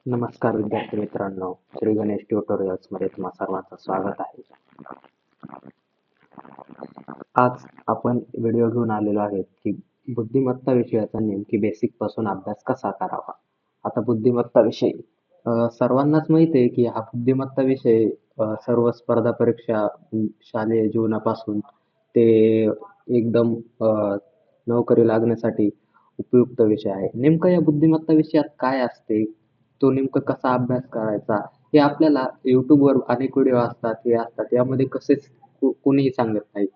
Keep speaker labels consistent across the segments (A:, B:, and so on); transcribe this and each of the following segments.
A: नमस्कार विद्यार्थी मित्रांनो, श्री गणेश ट्युटोरियल्समध्ये तुम्हा सर्वांचं स्वागत आहे. आज आपण व्हिडिओ घेऊन आलेलो आहे की बुद्धिमत्ता विषयाचा नेमकी बेसिक पासून अभ्यास कसा करावा. आता बुद्धिमत्ता विषय सर्वांनाच माहिती आहे की हा बुद्धिमत्ता विषय सर्व स्पर्धा परीक्षा शालेय जीवनापासून ते एकदम नोकरी लागण्यासाठी उपयुक्त विषय आहे. नेमकं या बुद्धिमत्ता विषयात काय असते, तो नेमकं कसा अभ्यास करायचा, हे आपल्याला YouTubeवर अनेक व्हिडिओ असतात, हे असतात. यामध्ये कसेच कोणीही सांगत नाही.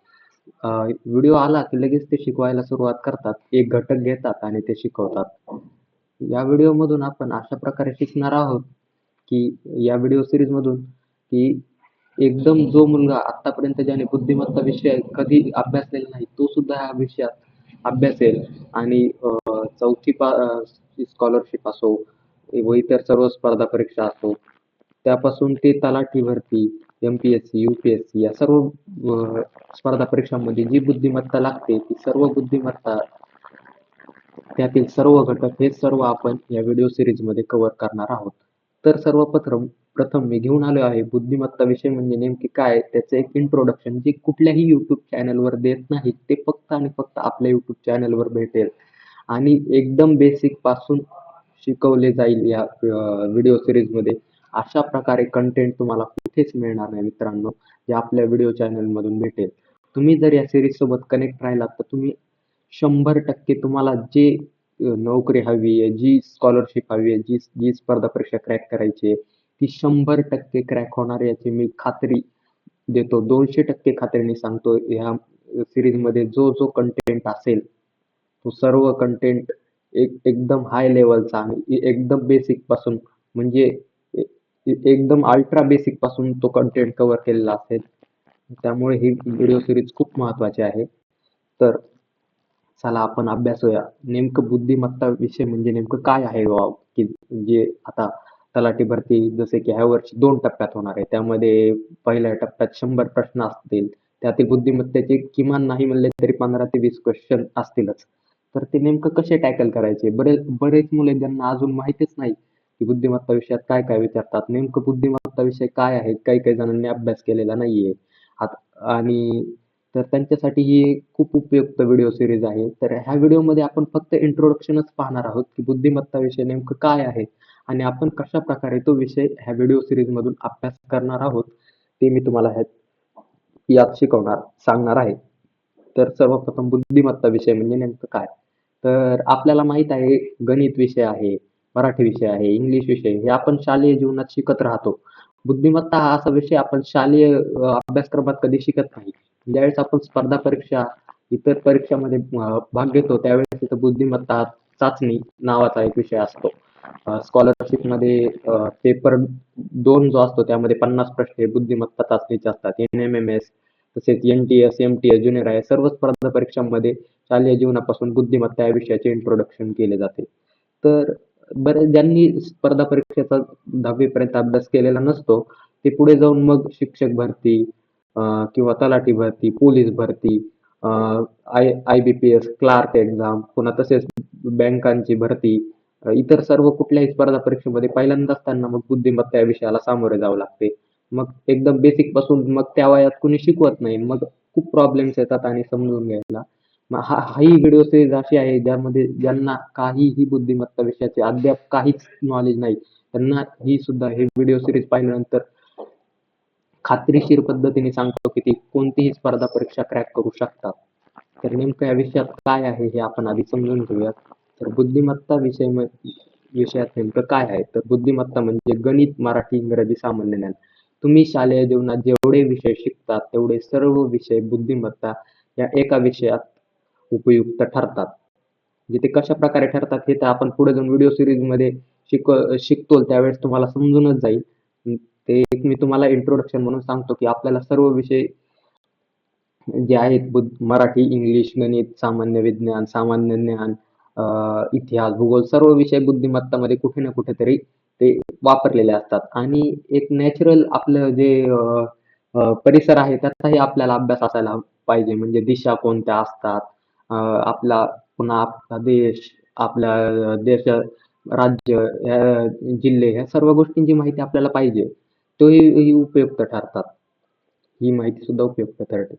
A: व्हिडिओ आला की लगेच ते शिकवायला सुरुवात करतात. एक घटक घेतात आणि ते शिकवतात. या व्हिडिओमधून आपण अशा प्रकारे शिकणार आहोत की या व्हिडिओ सीरीजमधून की एकदम जो मुलगा आतापर्यंत ज्याने बुद्धिमत्ता विषय कधी अभ्यासलेला नाही, तो सुद्धा ह्या विषयात अभ्यासेल आणि चौथी स्कॉलरशिप असो व इतर सर्व स्पर्धा परीक्षा असो, त्यापासून ते तलाठी भरती, MPSC, UPSC या सर्व स्पर्धा परीक्षांमध्ये जी बुद्धिमत्ता लागते, ती सर्व बुद्धिमत्ता त्यातील सर्व घटक हे सर्व आपण या व्हिडिओ सीरीजमध्ये कव्हर करणार आहोत. तर सर्वप्रथम प्रथम मी घेऊन आलो आहे बुद्धिमत्ता विषय म्हणजे नेमकी काय, त्याचं एक इंट्रोडक्शन जे कुठल्याही YouTube चॅनलवर देत नाहीत. ते फक्त आणि फक्त आपल्या YouTube चॅनलवर भेटेल आणि एकदम बेसिक पासून शिकवले जाईल या व्हिडिओ सीरीजमध्ये. अशा प्रकारे कंटेंट तुम्हाला कुठेच मिळणार नाही मित्रांनो, जे आपल्या व्हिडिओ चॅनलमधून भेटेल. तुम्ही जर या सीरीज सोबत कनेक्ट राहिलात तर तुम्ही 100% तुम्हाला जे नोकरी हवी आहे, जी स्कॉलरशिप हवी आहे, जी जी स्पर्धा परीक्षा क्रॅक करायची आहे, ती 100% क्रॅक होणार याची मी खात्री देतो. 200% खात्रीने सांगतो. ह्या सीरीजमध्ये जो जो कंटेंट असेल, तो सर्व कंटेंट एकदम हाय लेवलचा आणि एकदम बेसिक पासून म्हणजे एकदम अल्ट्रा बेसिक पासून तो कंटेंट कव्हर केलेला असेल. त्यामुळे ही व्हिडिओ सीरीज खूप महत्त्वाची आहे. तर चला आपण अभ्यासूया. नेमकं बुद्धिमत्ता विषय म्हणजे नेमकं काय आहे की जे आता तलाठी भरती जसे की ह्या वर्षी 2 टप्प्यात होणार आहे. त्यामध्ये पहिल्या टप्प्यात 100 प्रश्न असतील. त्यातील बुद्धिमत्तेचे किमान नाही म्हणले तरी 15 ते 20 क्वेश्चन असतीलच. तर ते नेमकं कसे टॅकल करायचे? बरेच मुले ज्यांना अजून माहितीच नाही की बुद्धिमत्ता विषयात काय-काय विचारतात. नेमकं बुद्धिमत्ता विषय काय आहे? काही-काही जणांनी अभ्यास केलेला नाहीये. आणि तर त्यांच्यासाठी ही खूप उपयुक्त व्हिडिओ सीरीज आहे. तर ह्या व्हिडिओमध्ये आपण फक्त इंट्रोडक्शनच पाहणार आहोत की बुद्धिमत्ता विषय नेमकं काय आहे आणि आपण कशाप्रकारे तो विषय ह्या व्हिडिओ सीरीजमधून अभ्यास करणार आहोत, ते मी तुम्हाला यात सांगणार आहे. तर सर्वप्रथम बुद्धिमत्ता विषय म्हणजे नेमकं काय? तर आपल्याला माहीत आहे गणित विषय आहे, मराठी विषय आहे, इंग्लिश विषय हे आपण शालेय जीवनात शिकत राहतो. बुद्धिमत्ता हा असा विषय आपण शालेय अभ्यासक्रमात कधी शिकत नाही. ज्यावेळेस आपण स्पर्धा परीक्षा, इतर परीक्षामध्ये भाग घेतो त्यावेळेस तिथं बुद्धिमत्ता चाचणी नावाचा एक विषय असतो. स्कॉलरशिपमध्ये पेपर 2 जो असतो त्यामध्ये 50 प्रश्न हे बुद्धिमत्ता चाचणीचे असतात. NMMS तसेच NTS, MTS, ज्युनियर आहे सर्व स्पर्धा परीक्षांमध्ये शालेय जीवनापासून बुद्धिमत्ता या विषयाचे इंट्रोडक्शन केले जाते. तर बरेच ज्यांनी स्पर्धा परीक्षेचा 10वी पर्यंत अभ्यास केलेला नसतो, ते पुढे जाऊन मग शिक्षक भरती किंवा तलाठी भरती, पोलीस भरती, IBPS, क्लार्क एक्झाम, पुन्हा तसेच बँकांची भरती, इतर सर्व कुठल्याही स्पर्धा परीक्षेमध्ये पहिल्यांदाच त्यांना मग बुद्धिमत्ता या विषयाला सामोरे जावं लागते. मग एकदम बेसिक पासून मग त्या वयात कुणी शिकवत नाही. मग खूप प्रॉब्लेम्स येतात आणि समजून घ्यायला. मग ही व्हिडिओ सीरीज अशी आहे ज्यामध्ये ज्यांना काहीही बुद्धिमत्ता विषयाचे अद्याप काहीच नॉलेज नाही, त्यांना ही सुद्धा ही व्हिडिओ सीरीज पाहिल्यानंतर खात्रीशीर पद्धतीने सांगतो की ती कोणतीही स्पर्धा परीक्षा क्रॅक करू शकतात. तर नेमकं या विषयात काय आहे हे आपण आधी समजून घेऊयात. तर बुद्धिमत्ता विषयात नेमकं काय आहे? तर बुद्धिमत्ता म्हणजे गणित, मराठी, इंग्रजी, सामान्य ज्ञान. तुम्ही शालेय जीवनात जेवढे विषय शिकतात तेवढे सर्व विषय बुद्धिमत्ता या एका विषयात उपयुक्त ठरतात. म्हणजे ते कशाप्रकारे ठरतात हे तर आपण पुढे जाऊन व्हिडिओ सीरीजमध्ये शिकतो त्यावेळेस तुम्हाला समजूनच जाईल. ते एक मी तुम्हाला इंट्रोडक्शन म्हणून सांगतो की आपल्याला सर्व विषय जे आहेत मराठी, इंग्लिश, गणित, सामान्य विज्ञान, सामान्य ज्ञान, इतिहास, भूगोल सर्व विषय बुद्धिमत्तामध्ये कुठे ना कुठेतरी ते वापरलेले असतात आणि एक नॅचरल आपलं जे परिसर आहे त्याचाही आपल्याला अभ्यास असायला पाहिजे. म्हणजे दिशा कोणत्या असतात, आपला पुन्हा आपला देश, आपल्या देश राज्य, जिल्हे ह्या सर्व गोष्टींची माहिती आपल्याला पाहिजे. तोही उपयुक्त ठरतात. ही माहिती सुद्धा उपयुक्त ठरते.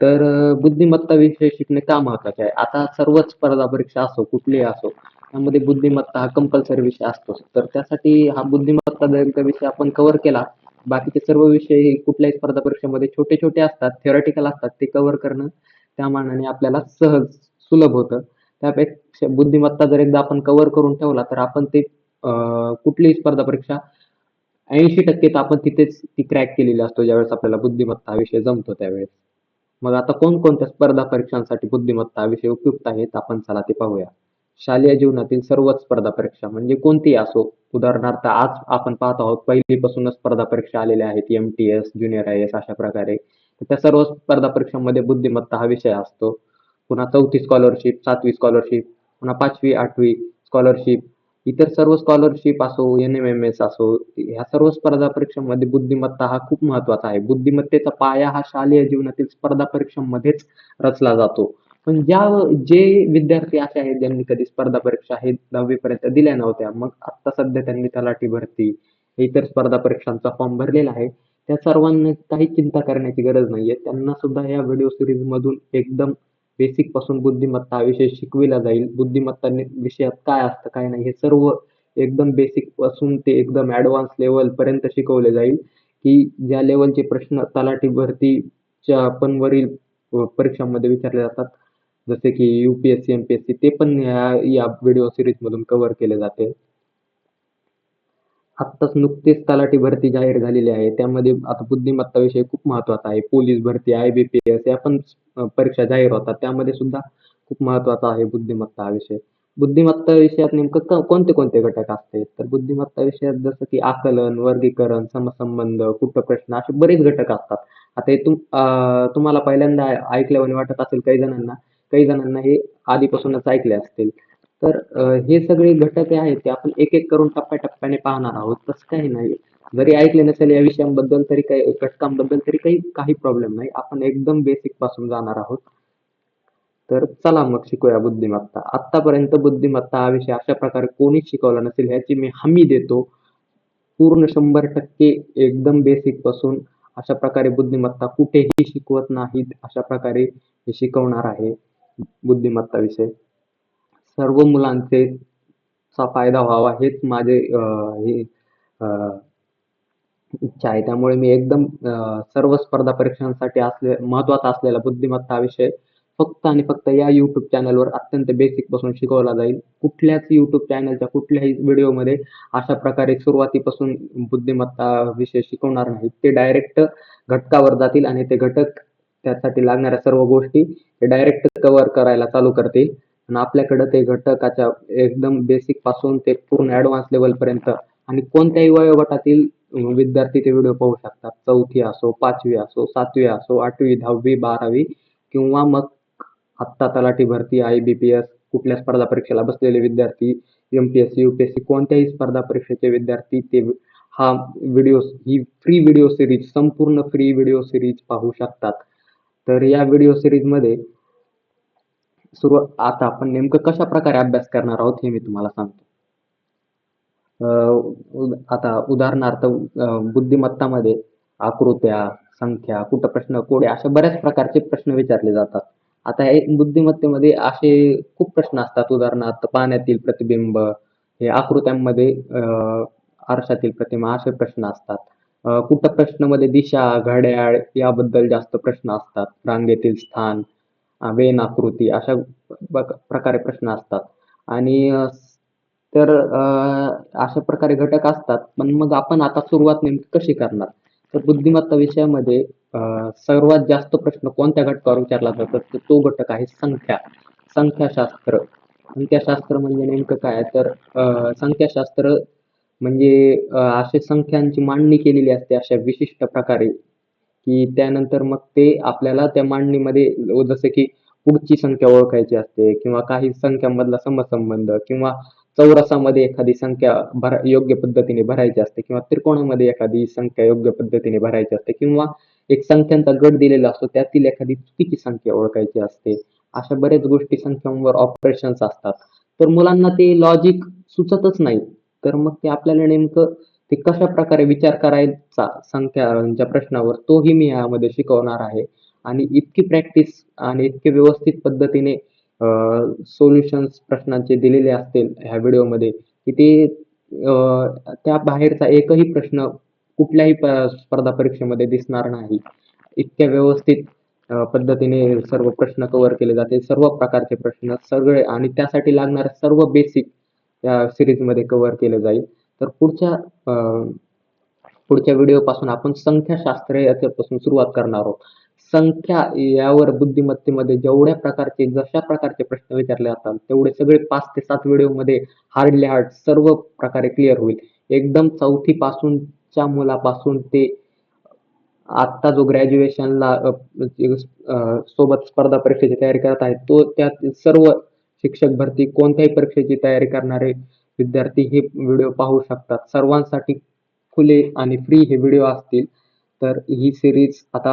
A: तर बुद्धिमत्ता विषय शिकणे का महत्वाचे आहे? आता सर्वच स्पर्धा परीक्षा असो, कुठलीही असो, त्यामध्ये बुद्धिमत्ता हा कंपल्सरी विषय असतोच. तर त्यासाठी हा बुद्धिमत्ता जर का विषय आपण कव्हर केला, बाकीचे सर्व विषय हे कुठल्याही स्पर्धा परीक्षेमध्ये छोटे-छोटे असतात, theoretical असतात. ते कव्हर करणं त्या मानाने आपल्याला सहज, सुलभ होतं. त्यापेक्षा बुद्धिमत्ता जर एकदा आपण कव्हर करून ठेवला, तर आपण ते कुठलीही स्पर्धा परीक्षा 80% तर आपण तिथेच ती क्रॅक केलेली असतो, ज्यावेळेस आपल्याला बुद्धिमत्ता हा विषय जमतो त्यावेळेस. मग आता कोणकोणत्या स्पर्धा परीक्षांसाठी बुद्धिमत्ता हा विषय उपयुक्त आहेत, आपण चला ते पाहूया. शालेय जीवनातील सर्वच स्पर्धा परीक्षा म्हणजे कोणतीही असो. उदाहरणार्थ आज आपण पाहत आहोत पहिलीपासूनच स्पर्धा परीक्षा आलेल्या आहेत. एम-टी-एस, ज्युनियर आय-ए-एस अशा प्रकारे. तर त्या सर्व स्पर्धा परीक्षांमध्ये बुद्धिमत्ता हा विषय असतो. पुन्हा 4थी स्कॉलरशिप, 7वी स्कॉलरशिप, पुन्हा 5वी, 8वी स्कॉलरशिप, इतर सर्व स्कॉलरशिप असो, एन-एम-एम-एस असो, ह्या सर्व स्पर्धा परीक्षांमध्ये बुद्धिमत्ता हा खूप महत्त्वाचा आहे. बुद्धिमत्तेचा पाया हा शालेय जीवनातील स्पर्धा परीक्षांमध्येच रचला जातो. पण जे विद्यार्थी असे आहेत ज्यांनी कधी स्पर्धा परीक्षा हे 10वी पर्यंत दिल्या नव्हत्या, मग आता सध्या त्यांनी तलाठी भरती, इतर स्पर्धा परीक्षांचा फॉर्म भरलेला आहे. त्या सर्वांना काही चिंता करण्याची गरज नाहीये. त्यांना सुद्धा या व्हिडिओ सीरीजमधून एकदम बेसिक पासून बुद्धिमत्ता हा विषय शिकविला जाईल. बुद्धिमत्ता विषयात काय असतं, काय नाही हे सर्व एकदम बेसिक पासून ते एकदम ॲडव्हान्स लेव्हलपर्यंत शिकवले जाईल, की ज्या लेव्हलचे प्रश्न तलाठी भरतीच्या पण वरील परीक्षांमध्ये विचारले जातात. जसे की यू-पी-एस-सी, एम-पी-एस-सी ते पण या व्हिडिओ सीरीजमधून कव्हर केले जाते. आत्ताच नुकतीच तलाठी भरती जाहीर झालेली आहे. त्यामध्ये आता बुद्धिमत्ता विषय खूप महत्त्वाचा आहे. पोलीस भरती, आय-बी-पी-एस या पण परीक्षा जाहीर होतात. त्यामध्ये सुद्धा खूप महत्त्वाचा आहे बुद्धिमत्ता हा विषय. बुद्धिमत्ता विषयात नेमकं कोणते-कोणते घटक असते? तर बुद्धिमत्ता विषयात जसं की आकलन, वर्गीकरण, समसंबंध, कुटप्रश्न असे बरेच घटक असतात. आता हे तुम्हाला पहिल्यांदा ऐकल्यावानी वाटत असेल काही जणांना हे आधीपासूनच ऐकले असतील. तर हे सगळे घटक जे आहेत ते आपण एक-एक करून टप्प्याटप्प्याने पाहणार आहोत. तसं काही नाही. जरी ऐकले नसेल या विषयांबद्दल तरी काही घटकांबद्दल तरी काही प्रॉब्लेम नाही. आपण एकदम बेसिक पासून जाणार आहोत. तर चला मग शिकूया बुद्धिमत्ता. आत्तापर्यंत बुद्धिमत्ता हा विषय अशा प्रकारे कोणीच शिकवला नसेल ह्याची मी हमी देतो. पूर्ण 100% एकदम बेसिक पासून अशा प्रकारे बुद्धिमत्ता कुठेही शिकवत नाहीत. अशा प्रकारे हे शिकवणार आहे बुद्धिमत्ता विषय. सर्व मुलांचे चा फायदा व्हावा हेच माझे हे अ, इच्छा आहे. त्यामुळे मी एकदम सर्व स्पर्धा परीक्षांसाठी महत्त्वाचा असलेला बुद्धिमत्ता हा विषय फक्त आणि फक्त या YouTube चॅनलवर अत्यंत बेसिक पासून शिकवला जाईल. कुठल्याच YouTube चॅनलच्या कुठल्याही व्हिडिओमध्ये अशा प्रकारे सुरुवातीपासून बुद्धिमत्ता विषय शिकवणार नाहीत. ते डायरेक्ट घटकावर जातील आणि ते घटक त्यासाठी लागणाऱ्या सर्व गोष्टी ते डायरेक्ट कव्हर करायला चालू करतील आणि आपल्याकडं ते घटकाच्या एकदम बेसिक पासून ते पूर्ण ॲडव्हान्स लेव्हलपर्यंत आणि कोणत्याही वयोगटातील विद्यार्थी ते व्हिडिओ पाहू शकतात. 4थी असो, 5वी असो, 7वी असो, 8वी, 10वी, 12वी किंवा मग आत्ता तलाठी भरती, आय-बी-पी-एस कुठल्या स्पर्धा परीक्षेला बसलेले विद्यार्थी, एम-पी-एस-सी, यू-पी-एस-सी कोणत्याही स्पर्धा परीक्षेचे विद्यार्थी ते हा ही फ्री व्हिडिओ सीरीज संपूर्ण फ्री व्हिडिओ सीरीज पाहू शकतात. तर या व्हिडिओ सीरीजमध्ये आता आपण नेमकं कशाप्रकारे अभ्यास करणार आहोत हे मी तुम्हाला सांगतो. आता उदाहरणार्थ बुद्धिमत्तामध्ये आकृत्या, संख्या, कुटप्रश्न, कोडे अशा बऱ्याच प्रकारचे प्रश्न विचारले जातात. आता हे बुद्धिमत्तेमध्ये असे खूप प्रश्न असतात. उदाहरणार्थ पाण्यातील प्रतिबिंब, हे आकृत्यांमध्ये आरशातील प्रतिमा असे प्रश्न असतात. कुटप्रश्नमध्ये दिशा, घड्याळ याबद्दल जास्त प्रश्न असतात. रांगेतील स्थान, वेन आकृती अशा प्रकारे प्रश्न असतात. आणि तर अशा प्रकारे घटक असतात. पण मग आपण आता सुरुवात नेमकी कशी करणार? तर बुद्धिमत्ता विषयामध्ये सर्वात जास्त प्रश्न कोणत्या घटकावर विचारला जातात? तर तो घटक आहे संख्या. संख्याशास्त्र. संख्याशास्त्र म्हणजे नेमकं काय? तर संख्याशास्त्र म्हणजे अशा संख्यांची मांडणी केलेली असते अशा विशिष्ट प्रकारे, की त्यानंतर मग ते आपल्याला त्या मांडणीमध्ये जसं की पुढची संख्या ओळखायची असते किंवा काही संख्यांमधला समसंबंध किंवा चौरसामध्ये एखादी संख्या योग्य पद्धतीने भरायची असते किंवा त्रिकोणामध्ये एखादी संख्या योग्य पद्धतीने भरायची असते किंवा एक संख्यांचा गट दिलेला असतो त्यातील एखादी चुकीची संख्या ओळखायची असते. अशा बऱ्याच गोष्टी संख्यांवर ऑपरेशन्स असतात. तर मुलांना ते लॉजिक सुचतच नाही. तर मग ते आपल्याला नेमकं ते कशाप्रकारे विचार करायचा संख्यांच्या प्रश्नावर तोही मी यामध्ये शिकवणार आहे. आणि इतकी प्रॅक्टिस आणि इतके व्यवस्थित पद्धतीने सोल्युशन्स प्रश्नांचे दिलेले असतील ह्या व्हिडिओमध्ये, की ते त्या बाहेरचा एकही प्रश्न कुठल्याही स्पर्धा परीक्षेमध्ये दिसणार नाही. इतक्या व्यवस्थित पद्धतीने सर्व प्रश्न कव्हर केले जातील. सर्व प्रकारचे प्रश्न सगळे आणि त्यासाठी लागणारे सर्व बेसिक या सीरीजमध्ये कव्हर केलं जाईल. तर पुढच्या व्हिडिओपासून आपण संख्याशास्त्र याच्यापासून सुरुवात करणार आहोत. संख्या यावर बुद्धिमत्तेमध्ये जशा प्रकारचे प्रश्न विचारले जातात, तेवढे सगळे 5 ते 7 व्हिडिओमध्ये हार्डली हार्ड सर्व प्रकारे क्लिअर होईल. एकदम 4थी पासूनच्या मुलापासून ते आत्ता जो ग्रॅज्युएशनला सोबत स्पर्धा परीक्षेची तयारी करत आहे, तो त्यात सर्व शिक्षक भरती कोणत्याही परीक्षेची तयारी करणारे विद्यार्थी हे व्हिडिओ पाहू शकतात. सर्वांसाठी खुले आणि फ्री हे व्हिडिओ असतील. तर ही सीरीज आता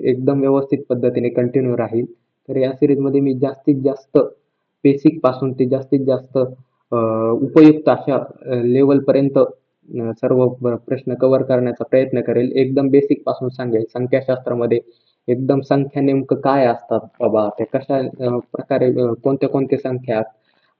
A: एकदम व्यवस्थित पद्धतीने कंटिन्यू राहील. तर या सीरीजमध्ये मी जास्तीत जास्त बेसिक पासून ते जास्तीत जास्त उपयुक्त अशा लेव्हलपर्यंत सर्व प्रश्न कव्हर करण्याचा प्रयत्न करेल. एकदम बेसिक पासून सांगेल. संख्याशास्त्रामध्ये एकदम संख्या नेमकं काय असतात बाबा, त्या कशा प्रकारे कोणत्या संख्या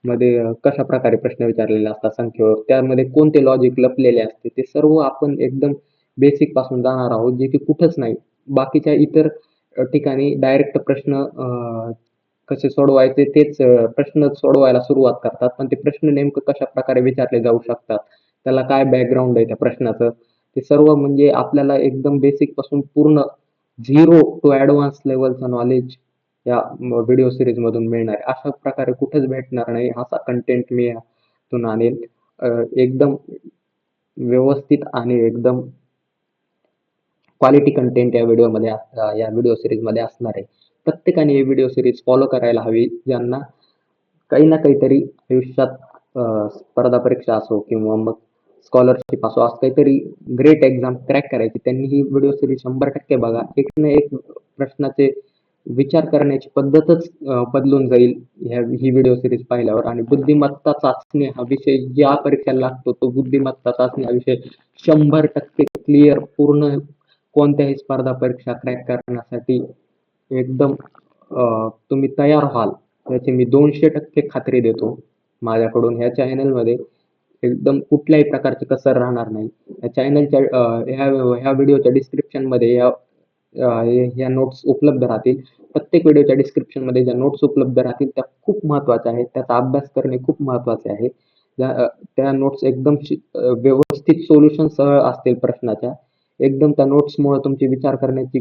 A: मध्ये कशा प्रकारे प्रश्न विचारलेले असतात संख्येवर, त्यामध्ये कोणते लॉजिक लपलेले असते, ते सर्व आपण एकदम बेसिक पासून जाणार आहोत, जे की कुठंच नाही. बाकीच्या इतर ठिकाणी डायरेक्ट प्रश्न कसे सोडवायचे तेच प्रश्न सोडवायला सुरुवात करतात, पण ते प्रश्न नेमकं कशा प्रकारे विचारले जाऊ शकतात, त्याला काय बॅकग्राऊंड आहे त्या प्रश्नाचं, ते सर्व म्हणजे आपल्याला एकदम बेसिक पासून पूर्ण 0 टू ॲडव्हान्स लेव्हलचं नॉलेज या व्हिडिओ सीरीज मधून मिळणार आहे. अशा प्रकारे कुठेच भेटणार नाही असा कंटेंट मी यातून आणेल. एकदम व्यवस्थित आणि एकदम क्वालिटी कंटेंट या व्हिडिओ सीरीज मध्ये असणार आहे. प्रत्येकाने ही व्हिडिओ सीरीज फॉलो करायला हवी. ज्यांना काही ना काहीतरी आयुष्यात स्पर्धा परीक्षा असो किंवा मग स्कॉलरशिप असो, असं काहीतरी ग्रेट एक्झाम क्रॅक करायची, त्यांनी ही व्हिडिओ सीरीज 100% बघा. एक ना एक प्रश्नाचे विचार करण्याची पद्धतच बदलून जाईल ही व्हिडिओ सीरीज पाहिल्यावर. आणि बुद्धिमत्ता चाचणी हा विषय ज्या परीक्षेला लागतो, तो बुद्धिमत्ता चाचणी हा विषय 100% क्लिअर पूर्ण कोणत्याही स्पर्धा परीक्षा क्रॅक करण्यासाठी एकदम तुम्ही तयार व्हाल याची मी 200% खात्री देतो. माझ्याकडून ह्या चॅनलमध्ये एकदम कुठल्याही प्रकारची कसर राहणार नाही. या चॅनलच्या ह्या व्हिडिओच्या डिस्क्रिप्शनमध्ये या नोट्स उपलब्ध राहतील. प्रत्येक व्हिडिओच्या डिस्क्रिप्शनमध्ये ज्या नोट्स उपलब्ध राहतील त्या खूप महत्त्वाच्या आहेत. त्याचा अभ्यास करणे खूप महत्त्वाचे आहे. त्या नोट्स एकदम व्यवस्थित सोल्युशनसह असतील प्रश्नाच्या. एकदम त्या नोट्समुळे तुमची विचार करण्याची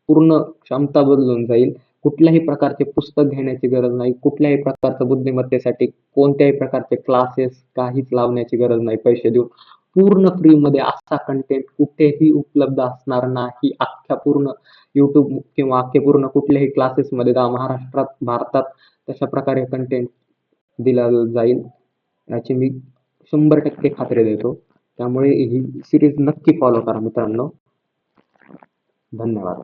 A: पूर्ण क्षमता बदलून जाईल. कुठल्याही प्रकारचे पुस्तक घेण्याची गरज नाही. कुठल्याही प्रकारचं बुद्धिमत्तेसाठी कोणत्याही प्रकारचे क्लासेस काहीच लावण्याची गरज नाही पैसे देऊन. पूर्ण फ्रीमध्ये असा कंटेंट कुठेही उपलब्ध असणार नाही. अख्ख्या पूर्ण YouTube किंवा अख्खे पूर्ण कुठल्याही क्लासेसमध्ये महाराष्ट्रात, भारतात तशा प्रकारे कंटेंट दिला जाईल याची मी 100% खात्री देतो. त्यामुळे ही सिरीज नक्की फॉलो करा मित्रांनो. धन्यवाद.